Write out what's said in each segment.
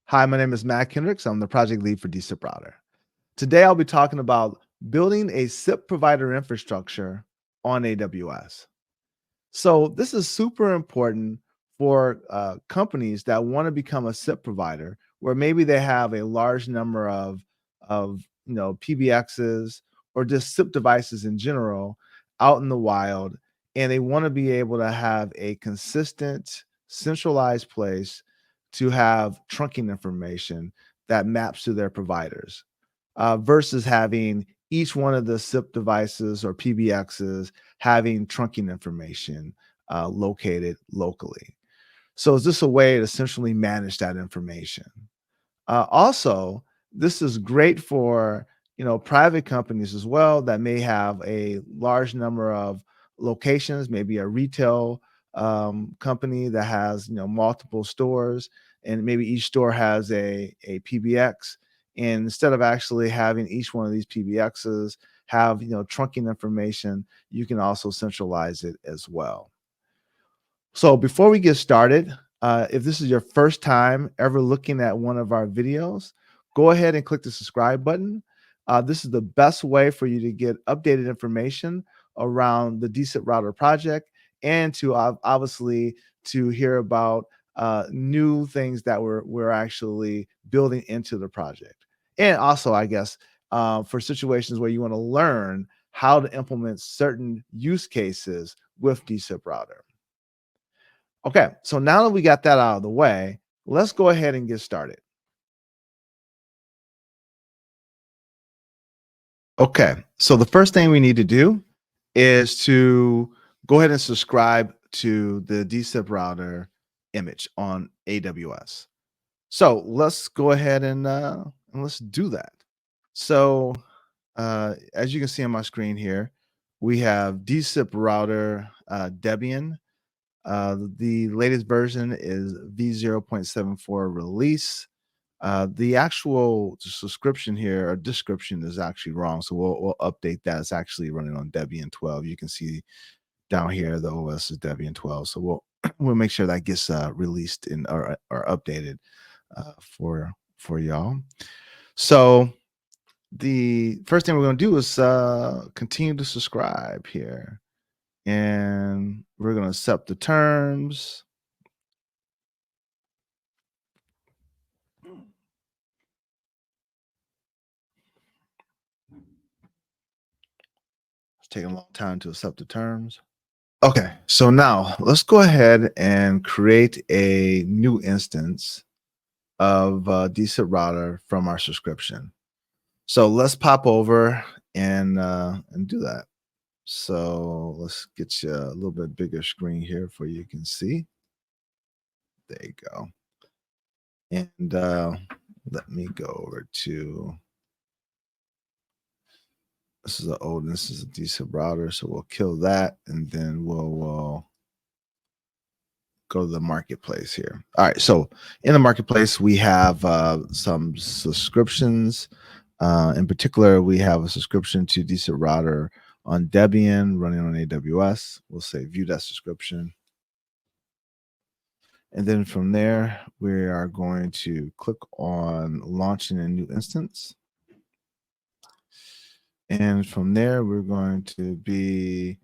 Hi, my name is Matt Kendricks. I'm the project lead for dSIPRouter. Today, I'll be talking about building a SIP provider infrastructure on AWS. So, this is super important for companies that want to become a SIP provider, where maybe they have a large number of PBXs or just SIP devices in general out in the wild, and they want to be able to have a consistent, centralized place to have trunking information that maps to their providers versus having each one of the SIP devices or PBXs having trunking information located locally. So, is this a way to centrally manage that information? Also, this is great for private companies as well that may have a large number of locations, maybe a retail company that has multiple stores, and maybe each store has a PBX. And instead of actually having each one of these PBXs have trunking information, you can also centralize it as well. So before we get started, if this is your first time ever looking at one of our videos, go ahead and click the subscribe button. This is the best way for you to get updated information around the dSIPRouter project and to obviously to hear about new things that we're actually building into the project. And also, I guess, for situations where you want to learn how to implement certain use cases with dSIPRouter. Okay, so now that we got that out of the way, let's go ahead and get started. Okay, so the first thing we need to do is to go ahead and subscribe to the dSIPRouter image on AWS. So let's go ahead and let's do that. So as you can see on my screen here, we have dSIPRouter Debian. The latest version is v0.74 release. The actual subscription here or description is actually wrong, so we'll update that. It's actually running on Debian 12. You can see down here the OS is Debian 12, so we'll make sure that gets released in or updated for y'all. So the first thing we're going to do is continue to subscribe here, and we're going to accept the terms. It's taking a long time to accept the terms. Okay, so now let's go ahead and create a new instance of dSIPRouter from our subscription. So let's pop over and do that. So let's get you a little bit bigger screen here for you can see. There you go. And let me go over to this is this is a dSIPRouter, so we'll kill that, and then we'll go to the marketplace here. All right, so in the marketplace we have some subscriptions. In particular, we have a subscription to dSIPRouter on Debian running on AWS. We'll say view that subscription. And then from there, we are going to click on launching a new instance. And from there, we're going to be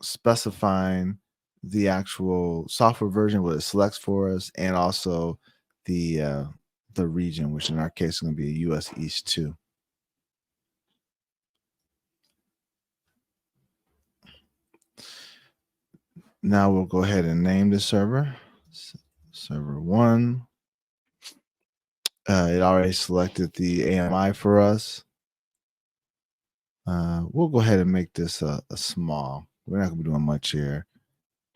specifying the actual software version, what it selects for us, and also the region, which in our case is going to be US East 2. Now we'll go ahead and name the server, server 1. It already selected the AMI for us. We'll go ahead and make this a small. We're not going to be doing much here.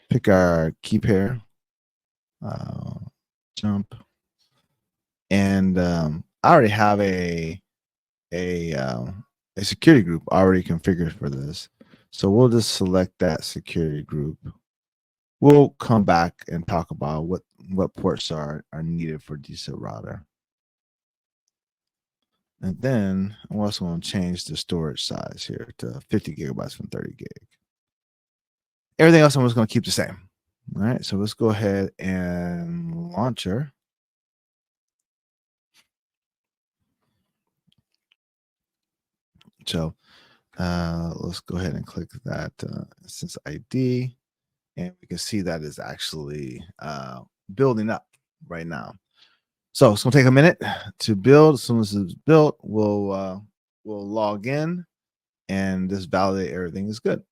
Pick our key pair, jump, and I already have a security group already configured for this. So we'll just select that security group. We'll come back and talk about what ports are needed for dSIPRouter. And then I'm also going to change the storage size here to 50 gigabytes from 30 gig. Everything else I'm just going to keep the same. All right, so let's go ahead and launch her. So let's go ahead and click that instance ID, and we can see that is actually building up right now. So it's gonna take a minute to build. As soon as it's built, we'll log in and just validate everything is good.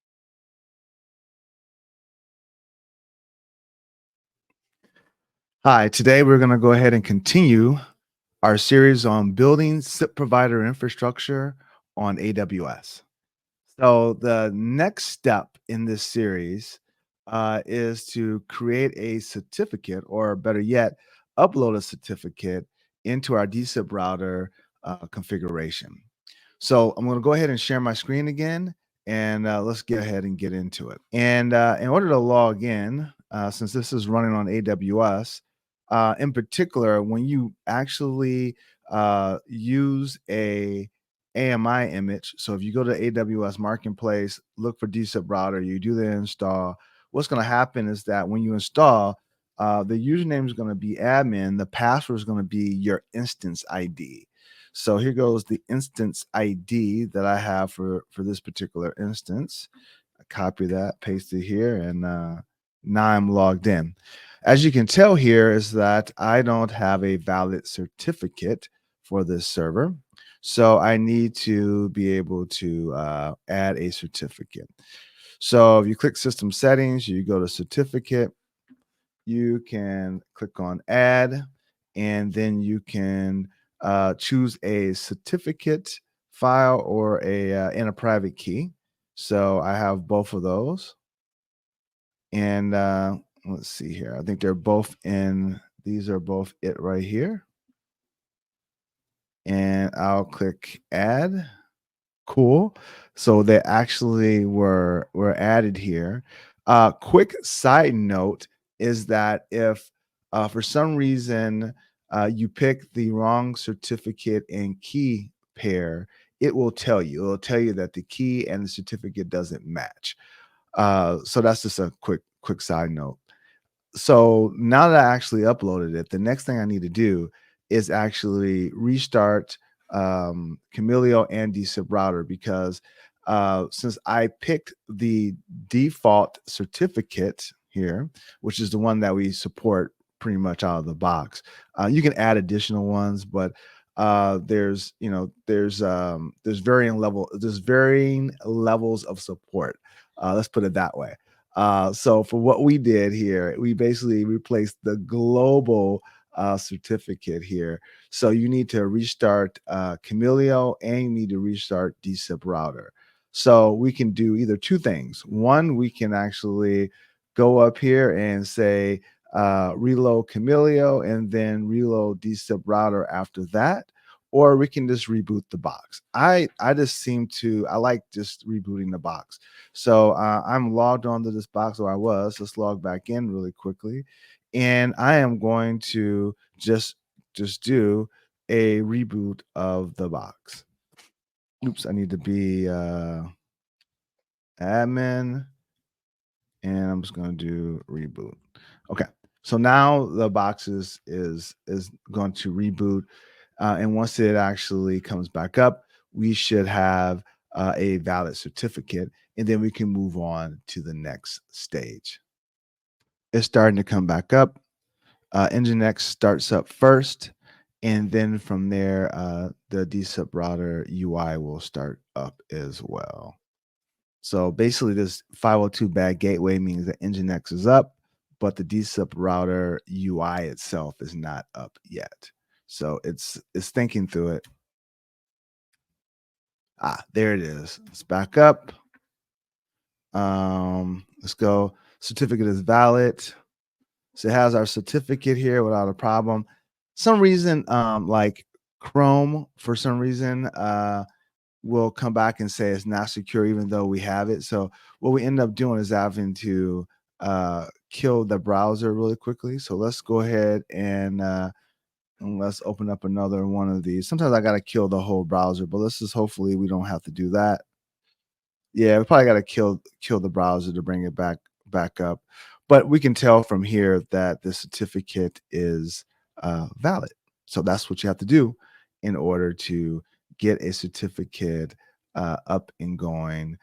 Hi, today we're gonna go ahead and continue our series on building SIP provider infrastructure on AWS. So the next step in this series is to create a certificate, or better yet, upload a certificate into our dSIP router configuration. So I'm going to go ahead and share my screen again, and let's get ahead and get into it. And in order to log in, since this is running on AWS, in particular, when you actually use a AMI image. So if you go to AWS Marketplace, look for dSIPRouter, you do the install. What's going to happen is that when you install, the username is going to be admin. The password is going to be your instance ID. So here goes the instance ID that I have for this particular instance. I copy that, paste it here, and now I'm logged in. As you can tell here is that I don't have a valid certificate for this server. So I need to be able to add a certificate. So if you click system settings, you go to certificate, you can click on add, and then you can choose a certificate file or in a private key. So I have both of those. And let's see here. I think they're both in, these are both it right here. And I'll click add. Cool. So they actually were added here. Quick side note is that if for some reason you pick the wrong certificate and key pair, it will tell you. It'll tell you that the key and the certificate doesn't match. So that's just a quick side note. So now that I actually uploaded it, the next thing I need to do is actually restart Camilio and dSIPRouter, because since I picked the default certificate here, which is the one that we support pretty much out of the box, you can add additional ones, but there's varying levels of support. Let's put it that way. So for what we did here, we basically replaced the global certificate here. So you need to restart Camilio, and you need to restart dSIPRouter. So we can do either two things. One, we can actually go up here and say reload Camilio and then reload dSIPRouter after that, or we can just reboot the box. I just seem to I like just rebooting the box. So I'm logged onto this box, or I was. Let's log back in really quickly, and I am going to just do a reboot of the box. Oops, I need to be admin, and I'm just going to do reboot. Okay, so now the box is going to reboot, and once it actually comes back up, we should have a valid certificate, and then we can move on to the next stage. It's starting to come back up. Nginx starts up first, and then from there, the dSIPRouter UI will start up as well. So basically, this 502 bad gateway means that Nginx is up, but the dSIPRouter UI itself is not up yet. So it's thinking through it. There it is. It's back up. Let's go. Certificate is valid. So it has our certificate here without a problem. Some reason, like Chrome, for some reason, will come back and say it's not secure, even though we have it. So what we end up doing is having to kill the browser really quickly. So let's go ahead and let's open up another one of these. Sometimes I got to kill the whole browser, but let's just hopefully we don't have to do that. Yeah, we probably got to kill the browser to bring it back up. But we can tell from here that the certificate is valid. So that's what you have to do in order to get a certificate up and going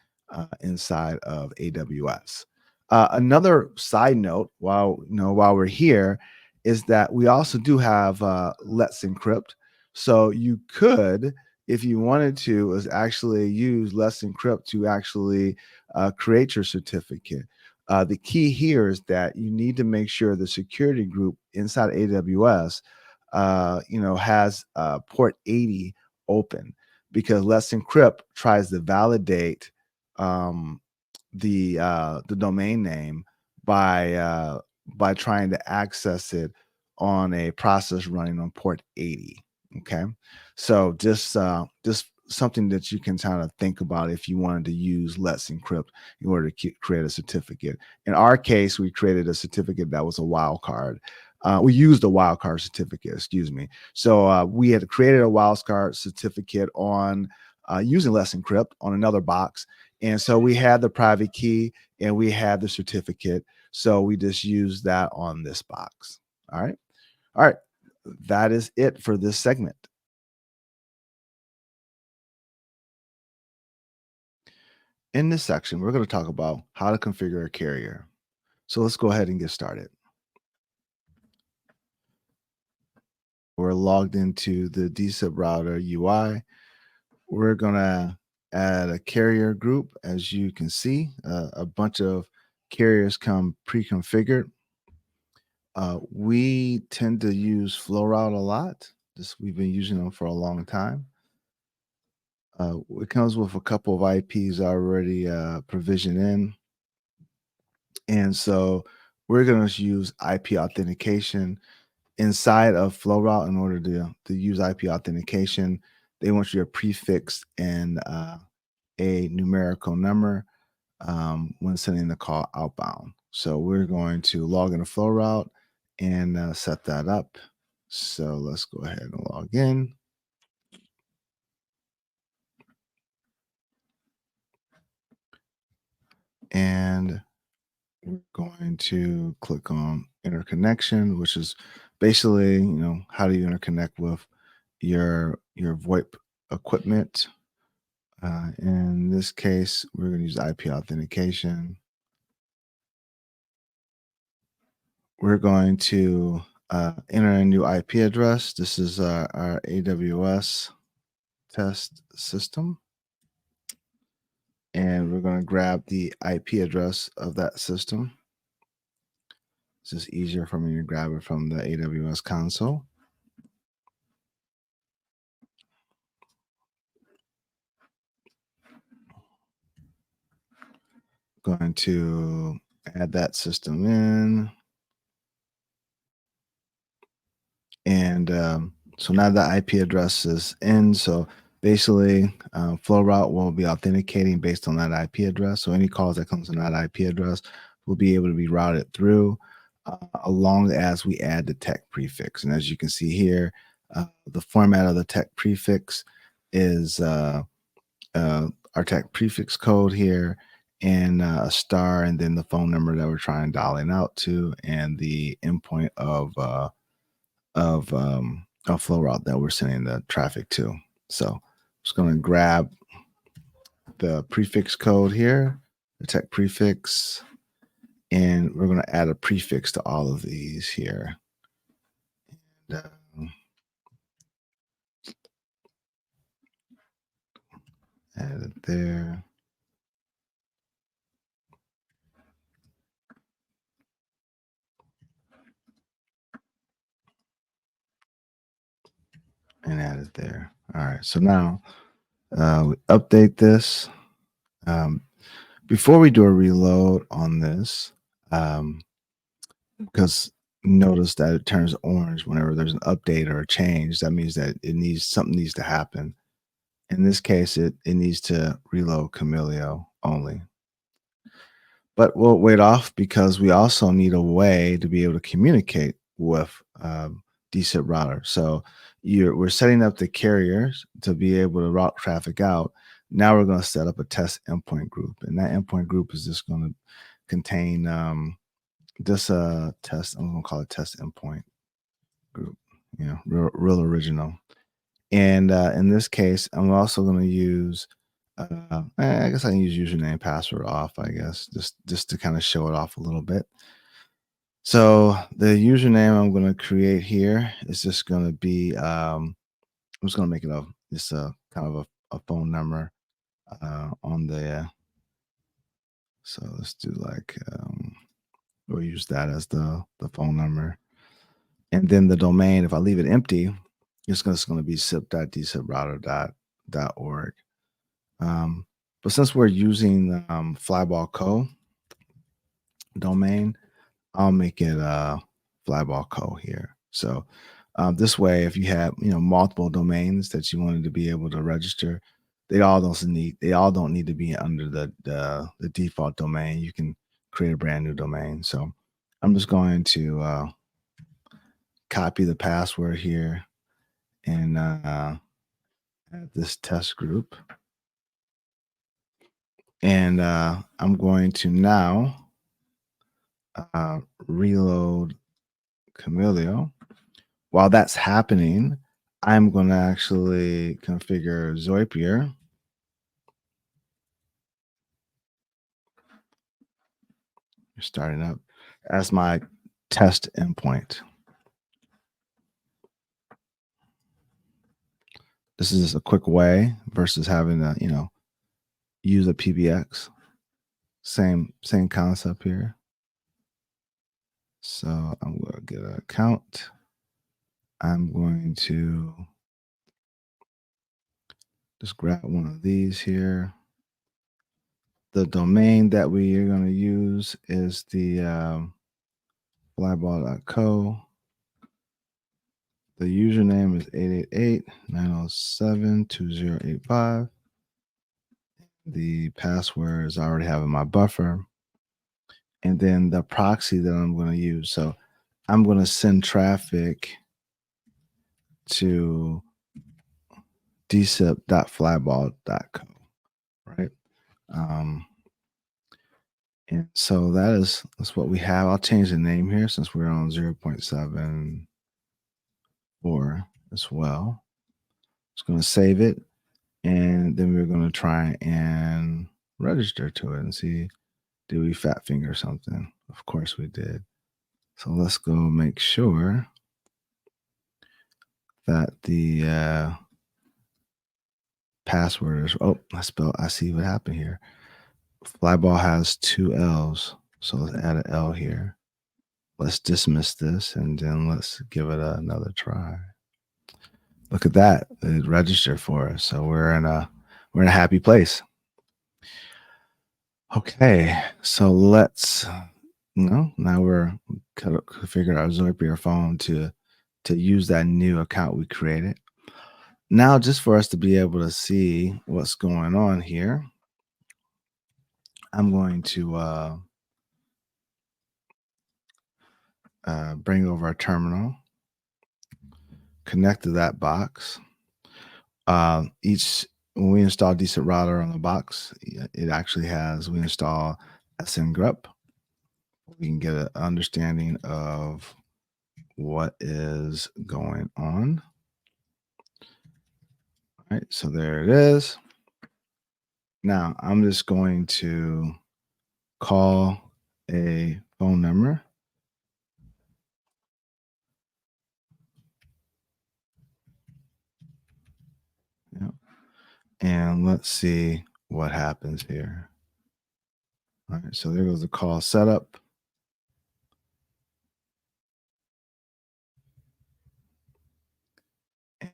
inside of AWS. Another side note, while we're here, is that we also do have Let's Encrypt. So you could, if you wanted to, is actually use Let's Encrypt to actually create your certificate. The key here is that you need to make sure the security group inside AWS, has port 80 open, because Let's Encrypt tries to validate um, the domain name by trying to access it on a process running on port 80. Okay, so just something that you can kind of think about if you wanted to use Let's Encrypt in order to create a certificate. In our case, we created a certificate that was a wildcard. We used a wildcard certificate, excuse me. So we had created a wildcard certificate on using Let's Encrypt on another box, and so we had the private key and we had the certificate. So we just used that on this box. All right. All right. That is it for this segment. In this section, we're going to talk about how to configure a carrier. So let's go ahead and get started. We're logged into the dSIPRouter UI. We're going to add a carrier group. As you can see, a bunch of carriers come pre-configured. We tend to use FlowRoute a lot. We've been using them for a long time. It comes with a couple of IPs already provisioned in. And so we're going to use IP authentication inside of FlowRoute. In order to use IP authentication, they want you to prefix and a numerical number when sending the call outbound. So we're going to log into FlowRoute and set that up. So let's go ahead and log in. And we're going to click on interconnection, which is basically, how do you interconnect with your VoIP equipment. In this case, we're going to use IP authentication. We're going to enter a new IP address. This is our AWS test system. And we're going to grab the IP address of that system. It's just easier for me to grab it from the AWS console. Going to add that system in. And so now the IP address is in. So basically, FlowRoute will be authenticating based on that IP address. So any calls that comes from that IP address will be able to be routed through, along as we add the tech prefix. And as you can see here, the format of the tech prefix is our tech prefix code here, and a star, and then the phone number that we're trying to dial in out to, and the endpoint of flow route that we're sending the traffic to. So I'm just going to grab the prefix code here, the tech prefix, and we're going to add a prefix to all of these here. And, add it there. And add it there. All right. So now we update this. Before we do a reload on this, because notice that it turns orange whenever there's an update or a change. That means that something needs to happen. In this case, it needs to reload Camillio only. But we'll wait off because we also need a way to be able to communicate with dSIPRouter. So we're setting up the carriers to be able to route traffic out. Now we're going to set up a test endpoint group, and that endpoint group is just going to contain this test. I'm going to call it test endpoint group. Real original. And in this case, I'm also going to use I guess I can use username password off, I guess, just to kind of show it off a little bit. So the username I'm going to create here is just going to be, I'm just going to make it just a kind of a phone number on the, so let's do like, we'll use that as the phone number. And then the domain, if I leave it empty, it's going to be sip.dSIPRouter.org. But since we're using Flyball Co domain, I'll make it Flyball Co here. So this way, if you have multiple domains that you wanted to be able to register, they all don't need to be under the default domain. You can create a brand new domain. So I'm just going to copy the password here and add this test group. And I'm going to now reload Camilio. While that's happening, I'm going to actually configure Zapier. Starting up as my test endpoint. This is just a quick way versus having to, use a PBX. Same concept here. So I'm going to get an account. I'm going to just grab one of these here. The domain that we are going to use is the flyball.co. The username is 888-907-2085. The password is I already have in my buffer. And then the proxy that I'm going to use. So I'm going to send traffic to dsip.flyball.co, right? And so that's what we have. I'll change the name here since we're on 0.74 as well. Just going to save it. And then we're going to try and register to it and see, did we fat finger something? Of course we did. So let's go make sure that the password is, I see what happened here. Flyball has 2 L's. So let's add an L here. Let's dismiss this and then let's give it another try. Look at that. It registered for us. So we're in a happy place. Okay. So let's now we're configured our Zapier phone to use that new account we created. Now, just for us to be able to see what's going on here, I'm going to bring over our terminal, connect to that box. When we install dSIPRouter on the box, it actually we install SNGRUP. We can get an understanding of what is going on. All right, so there it is. Now I'm just going to call a phone number. Yep. And let's see what happens here. All right, so there goes the call setup.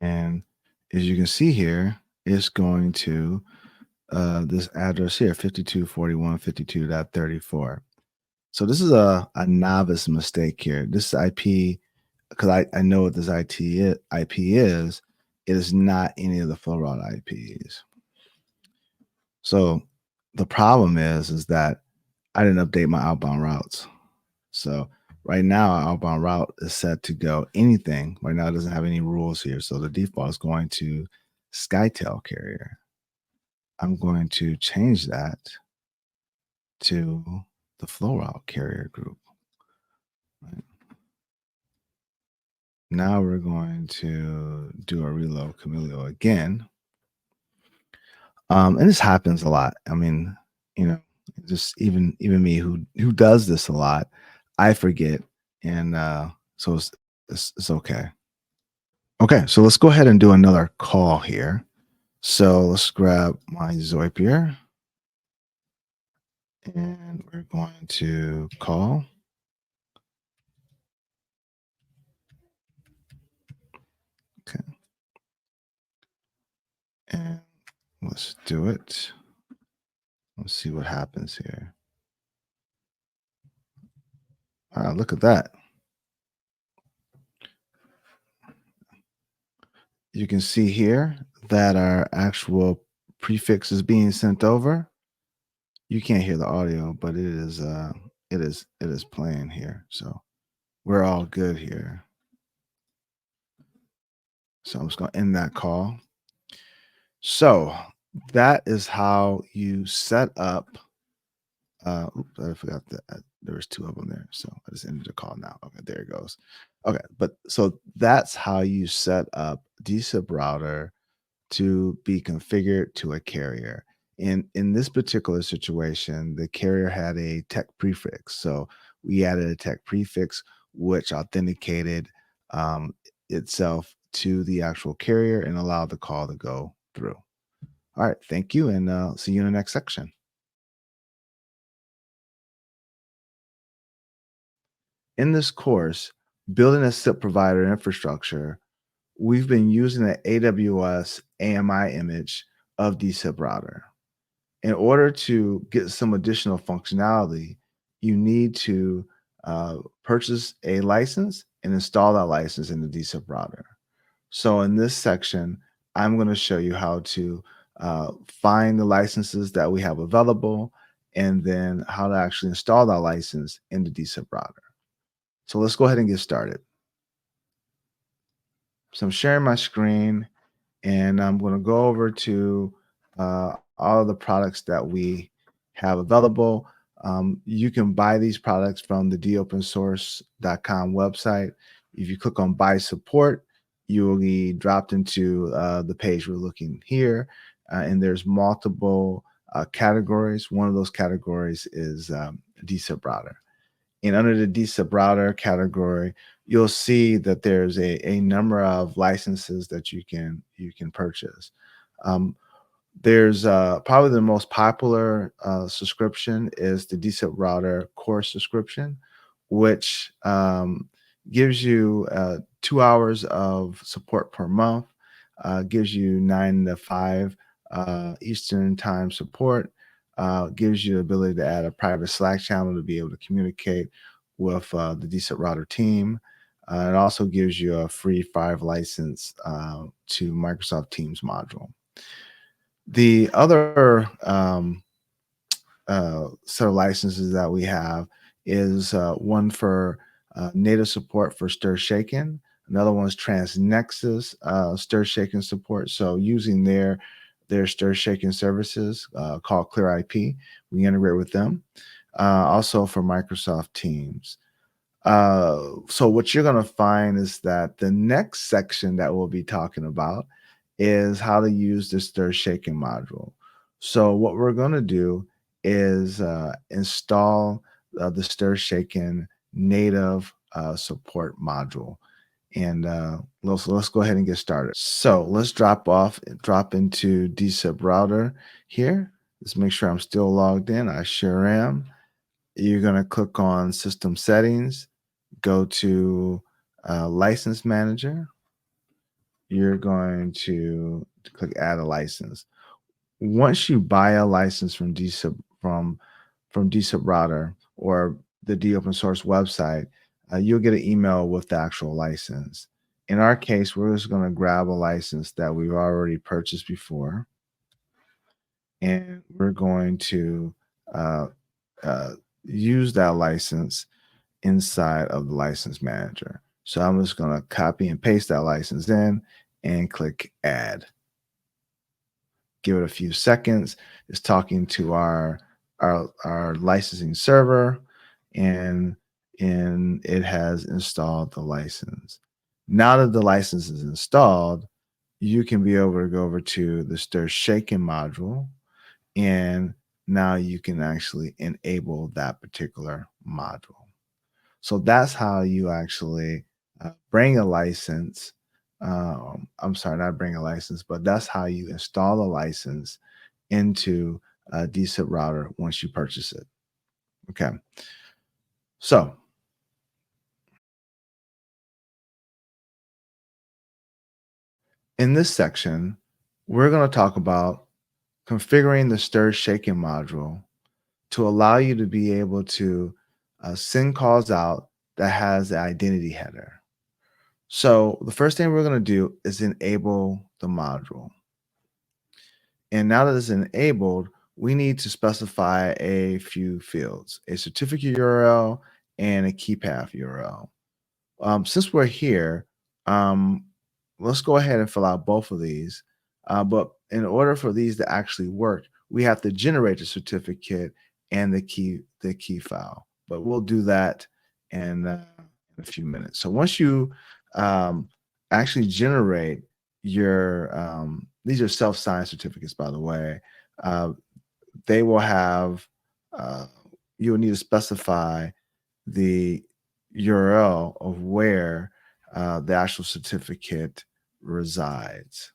And as you can see here, it's going to this address here, 5241.52.34. So this is a novice mistake here. This IP, because I know what this IP is, it is not any of the flow route IPs. So the problem is that I didn't update my outbound routes. So right now, our outbound route is set to go anything. Right now, it doesn't have any rules here. So the default is going to SkyTel carrier. I'm going to change that to the flow route carrier group. Right. Now we're going to do a reload Camilio again. And this happens a lot. I mean, you know, just even me who does this a lot, I forget, and so it's okay. Okay, so let's go ahead and do another call here. So let's grab my VoIP here, and we're going to call. Okay, and let's do it. Let's see what happens here. Look at that. You can see here that our actual prefix is being sent over. You can't hear the audio, but it is playing here. So we're all good here. So I'm just gonna end that call. So that is how you set up. Oops, I forgot that there was two of them there. So I just ended the call now. Okay, there it goes. Okay, but so that's how you set up dSIPRouter to be configured to a carrier. In this particular situation, the carrier had a tech prefix. So we added a tech prefix which authenticated itself to the actual carrier and allowed the call to go through. All right, thank you, and see you in the next section. In this course, building a SIP provider infrastructure, we've been using the AWS AMI image of dSIPRouter. In order to get some additional functionality, you need to purchase a license and install that license in the dSIPRouter. So in this section, I'm going to show you how to find the licenses that we have available and then how to actually install that license in the dSIPRouter. So let's go ahead and get started. So I'm sharing my screen and I'm going to go over to all of the products that we have available. You can buy these products from the dopensource.com website. If you click on buy support, you will be dropped into the page we're looking here. And there's multiple categories. One of those categories is DSIP router. And under the DSIP router category, you'll see that there's a number of licenses that you can purchase. Um, there's probably the most popular subscription is the dSIPRouter core subscription, which gives you 2 hours of support per month, gives you 9 to 5 Eastern time support, gives you the ability to add a private Slack channel to be able to communicate with the dSIPRouter team. It also gives you a free 5 license to Microsoft Teams module. The other set of licenses that we have is one for native support for Stir Shaken. Another one is Transnexus Stir Shaken support. So using their Stir Shaken services called Clear IP, we integrate with them. Also for Microsoft Teams. So what you're going to find is that the next section that we'll be talking about is how to use the stir shaking module. So what we're going to do is install the stir shaken native support module. And let's go ahead and get started. So let's drop into dSIPRouter here. Let's make sure I'm still logged in. I sure am. You're going to click on System Settings, go to License Manager. You're going to click Add a License. Once you buy a license from dSIPRouter or the DOpen Source website, you'll get an email with the actual license. In our case, we're just going to grab a license that we've already purchased before, and we're going to uh, uh, use that license inside of the license manager. So I'm just going to copy and paste that license in and click add. Give it a few seconds. It's talking to our licensing server and it has installed the license. Now that the license is installed, you can be able to go over to the stir shaken module, and now you can actually enable that particular module. So that's how you actually bring a license. I'm sorry, not bring a license, but that's how you install a license into a dSIPRouter once you purchase it. Okay. So in this section, we're going to talk about configuring the stir shaken module to allow you to be able to send calls out that has the identity header. So the first thing we're going to do is enable the module. And now that it's enabled, we need to specify a few fields, a certificate URL and a key path URL. Since we're here, um, let's go ahead and fill out both of these. But in order for these to actually work, we have to generate the certificate and the key file. But we'll do that in a few minutes. So once you um, actually generate your these are self-signed certificates, by the way. Uh, they will have you will need to specify the URL of where the actual certificate resides.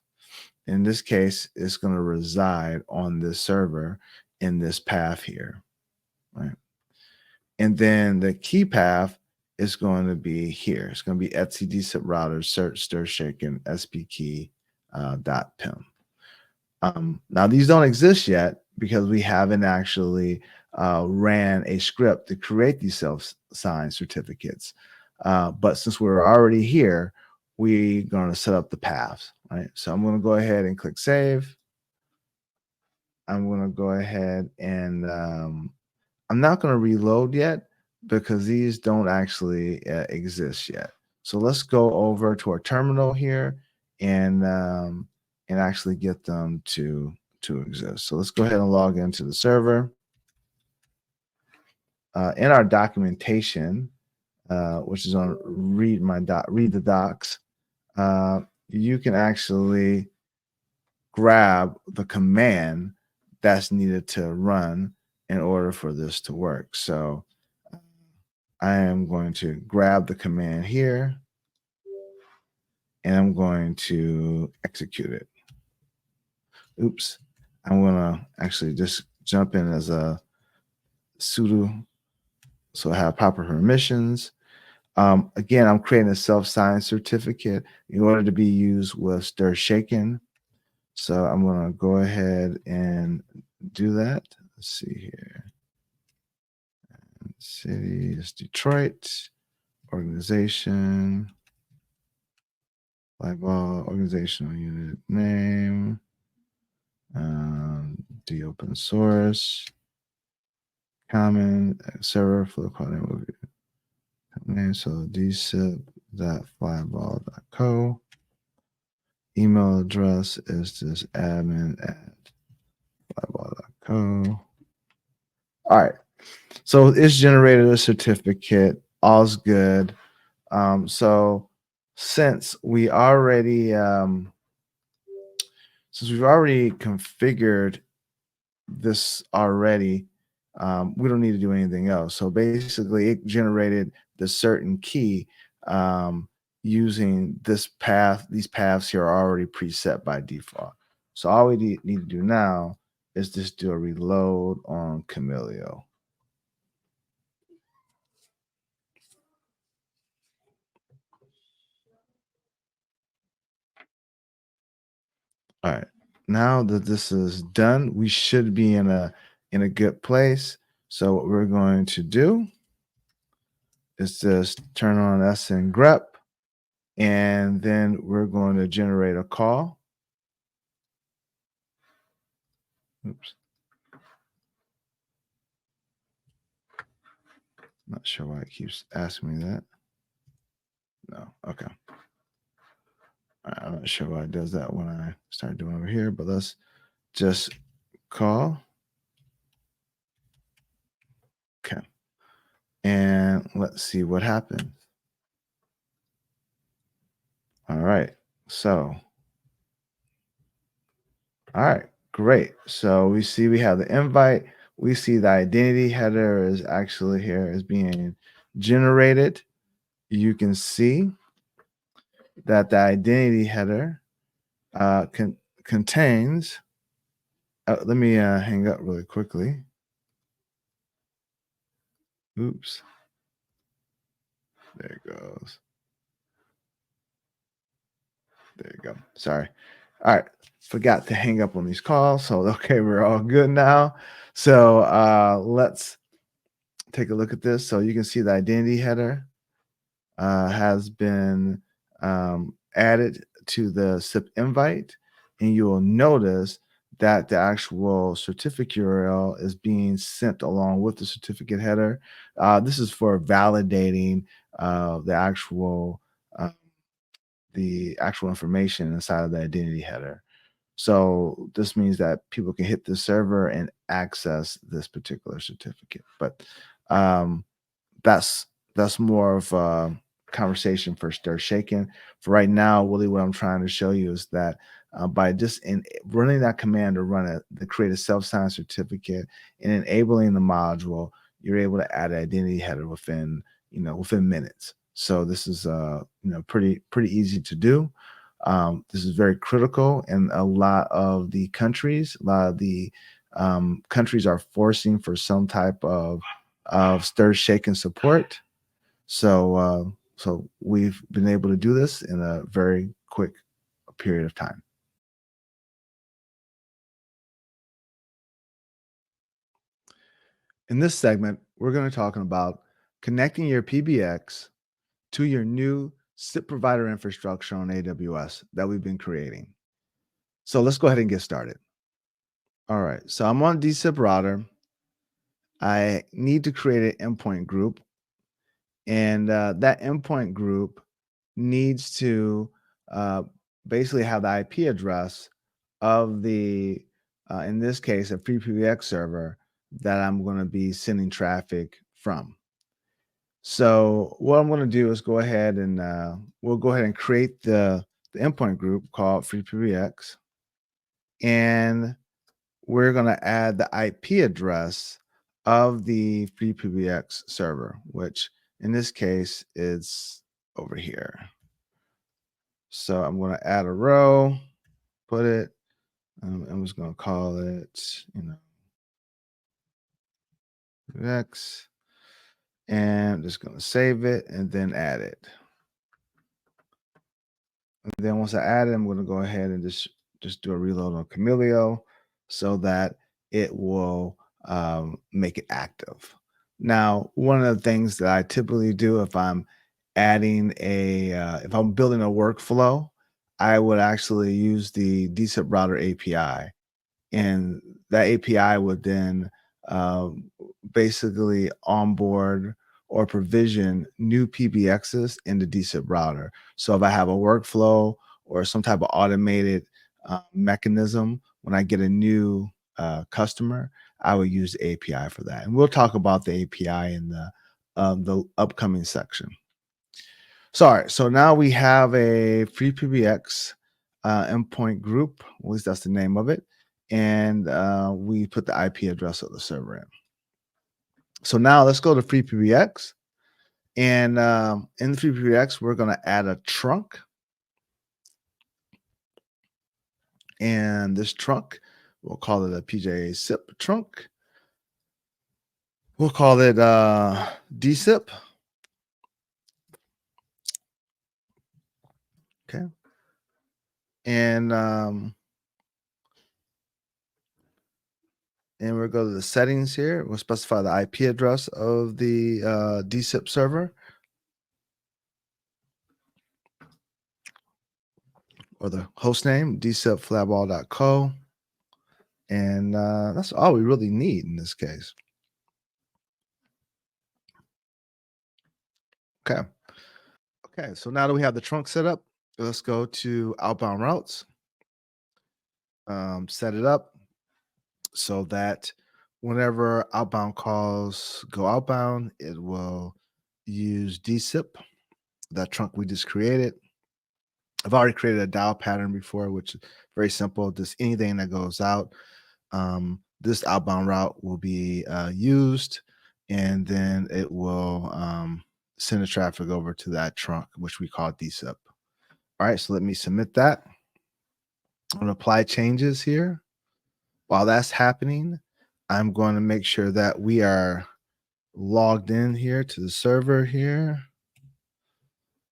In this case, it's going to reside on this server in this path here, right? And then the key path is going to be here. It's going to be etc dSIPRouter search stir shaken spkey .pim. Now, these don't exist yet because we haven't actually ran a script to create these self-signed certificates. But since we're already here, we're going to set up the paths, right? So I'm going to go ahead and click save. I'm going to go ahead and I'm not going to reload yet because these don't actually exist yet. So let's go over to our terminal here and actually get them to exist. So let's go ahead and log into the server. In our documentation, which is on read the docs, you can actually grab the command that's needed to run in order for this to work. So I am going to grab the command here and I'm going to execute it. Oops. I'm going to actually just jump in as a sudo so I have proper permissions. Again, I'm creating a self-signed certificate in order to be used with stir shaken. So I'm going to go ahead and do that. Let's see here. City is Detroit. Organization. Blackball organizational unit name. The open source. Common server for the call name name. So dsip.flyball.co. Email address is this admin@flyball.co. All right. So it's generated a certificate. All's good. So since we already configured this already, we don't need to do anything else. So basically, it generated the certain key using this path. These paths here are already preset by default. So all we need to do now is just do a reload on Camilio. All right. Now that this is done, we should be in a good place. So what we're going to do is just turn on SN grep, and then we're going to generate a call. Oops. Not sure why it keeps asking me that. No. Okay. All right, I'm not sure why it does that when I start doing over here, but let's just call. Okay. And let's see what happens. All right. So All right, great. So we see we have the invite. We see the identity header is actually here is being generated. You can see that the identity header contains. Let me hang up really quickly. Oops, there it goes. There you go. Sorry. All right. Forgot to hang up on these calls. So, okay, we're all good now. So, let's take a look at this. So, you can see the identity header has been added to the SIP invite. And you will notice that the actual certificate URL is being sent along with the certificate header. This is for validating the actual. Uh, the actual information inside of the identity header. So this means that people can hit the server and access this particular certificate. But um, that's that's more of a conversation for stir shaking. For right now, really, what I'm trying to show you is that by just running that command to run it, to create a self-signed certificate and enabling the module, you're able to add an identity header within minutes. So this is pretty easy to do. This is very critical, and a lot of the countries are forcing for some type of stir shaking support. So we've been able to do this in a very quick period of time. In this segment, we're going to talk about connecting your PBX to your new SIP provider infrastructure on AWS that we've been creating. So let's go ahead and get started. All right. So I'm on dSIPRouter. I need to create an endpoint group, and that endpoint group needs to uh, basically have the IP address of in this case, a free PBX server that I'm going to be sending traffic from. So what I'm going to do is go ahead and we'll go ahead and create the endpoint group called free PBX, and we're going to add the IP address of the free PBX server, which in this case is over here. So I'm going to add a row, put it, I'm just going to call it, X, and I'm just going to save it and then add it. And then once I add it, I'm going to go ahead and just do a reload on Camilio so that it will make it active. Now, one of the things that I typically do if I'm if I'm building a workflow, I would actually use the dSIPRouter API, and that API would then basically onboard or provision new PBXs into dSIPRouter. So if I have a workflow or some type of automated mechanism when I get a new customer, I would use the API for that. And we'll talk about the API in the upcoming section. Sorry, so now we have a free PBX endpoint group. At least that's the name of it. And we put the IP address of the server in. So now let's go to free PBX. And in the free PBX, we're going to add a trunk. And this trunk, we'll call it a PJ SIP trunk. We'll call it dSIP. Okay. And we'll go to the settings here. We'll specify the IP address of the dSIP server, or the host name, dsipflatball.co. And that's all we really need in this case. Okay. Okay, so now that we have the trunk set up, let's go to outbound routes. Set it up so that whenever outbound calls go outbound, it will use dSIP, that trunk we just created. I've already created a dial pattern before, which is very simple. Just anything that goes out, this outbound route will be used, and then it will send the traffic over to that trunk, which we call dSIP. All right, so let me submit that. I'm going to apply changes here. While that's happening, I'm going to make sure that we are logged in here to the server here.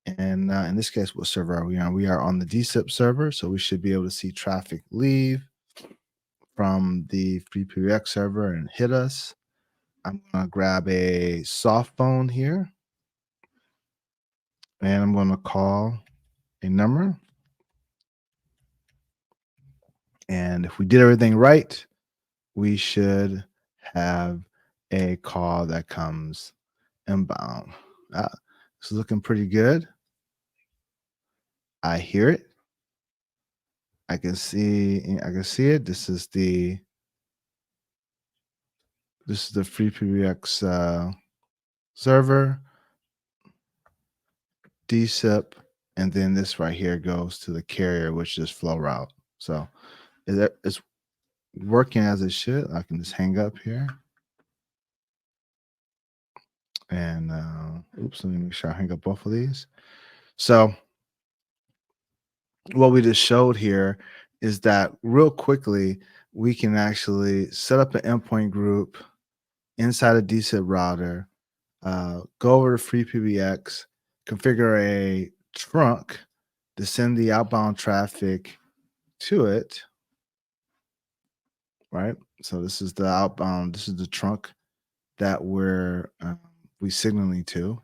And in this case, what server are we on? We are on the dSIP server, so we should be able to see traffic leave from the free PBX server and hit us. I'm going to grab a soft phone here, and I'm going to call a number. And if we did everything right, we should have a call that comes inbound. This is looking pretty good. I hear it. I can see it. This is the free PBX server, dSIP, and then this right here goes to the carrier, which is flow route. So it's working as it should. I can just hang up here. And oops, let me make sure I hang up both of these. So what we just showed here is that real quickly, we can actually set up an endpoint group inside a dSIPRouter, go over to free PBX, configure a trunk to send the outbound traffic to it, right? So this is the outbound, this is the trunk that we signaling to.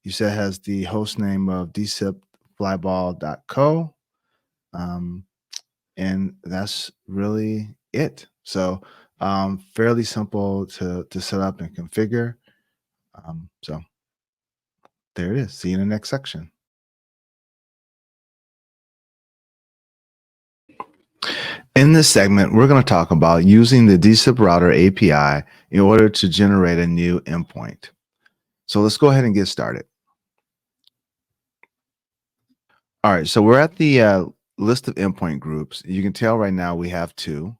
You said it has the host name of dsipflyball.co. And that's really it. So fairly simple to set up and configure. So there it is. See you in the next section. In this segment, we're going to talk about using the dSIPRouter API in order to generate a new endpoint. So let's go ahead and get started. All right, so we're at the list of endpoint groups. You can tell right now we have two.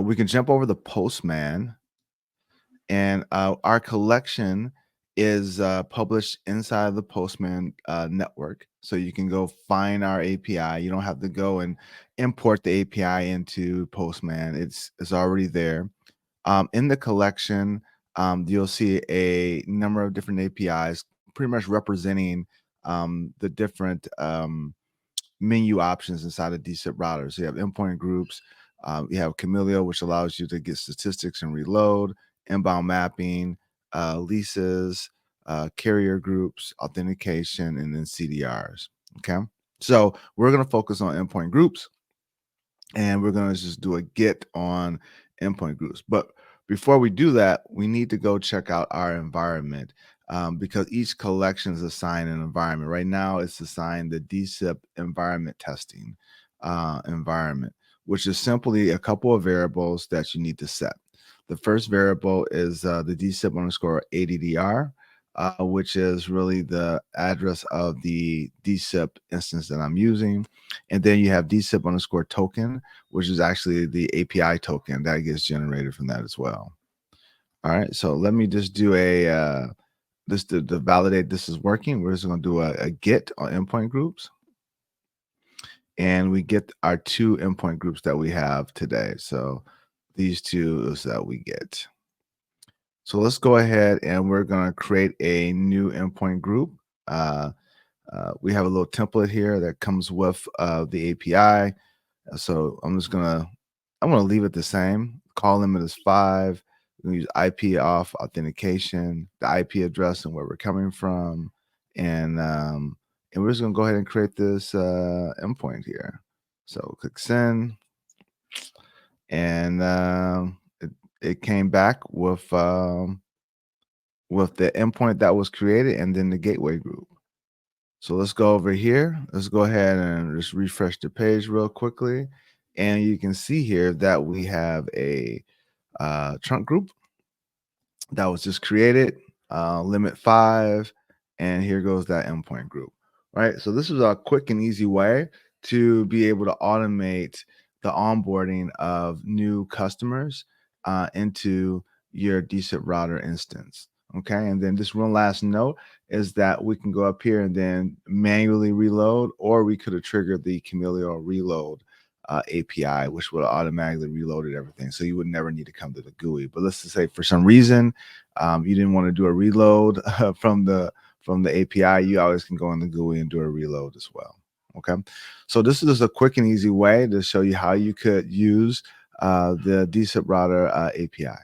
We can jump over the Postman, and our collection is published inside of the Postman network. So you can go find our API. You don't have to go and import the API into Postman. It's already there. In the collection, you'll see a number of different APIs, pretty much representing the different menu options inside of dSIPRouter. So you have endpoint groups. You have Chameleon, which allows you to get statistics and reload, inbound mapping, leases, carrier groups, authentication, and then CDRs. Okay. So we're going to focus on endpoint groups, and we're going to just do a get on endpoint groups. But before we do that, we need to go check out our environment, because each collection is assigned an environment. Right now, it's assigned the dSIP environment testing environment, which is simply a couple of variables that you need to set. The first variable is the dSIP underscore ADDR, which is really the address of the dSIP instance that I'm using. And then you have dSIP underscore token, which is actually the API token that gets generated from that as well. All right, so let me just do a this to validate this is working. We're just going to do a get on endpoint groups, and we get our two endpoint groups that we have today. So these two is that we get. So let's go ahead and we're going to create a new endpoint group. We have a little template here that comes with the API. So I'm going to leave it the same. Call limit is 5. We're going to use IP off authentication, the IP address and where we're coming from. And we're just going to go ahead and create this endpoint here. So click send. And it came back with the endpoint that was created and then the gateway group. So let's go over here. Let's go ahead and just refresh the page real quickly. And you can see here that we have a trunk group that was just created, limit 5. And here goes that endpoint group. right? So this is a quick and easy way to be able to automate the onboarding of new customers into your dSIPRouter instance. Okay, and then just one last note is that we can go up here and then manually reload, or we could have triggered the Chameleon reload API, which would have automatically reloaded everything. So you would never need to come to the GUI. But let's just say for some reason you didn't want to do a reload from the API, you always can go in the GUI and do a reload as well. Okay, so this is just a quick and easy way to show you how you could use the dSIPRouter API.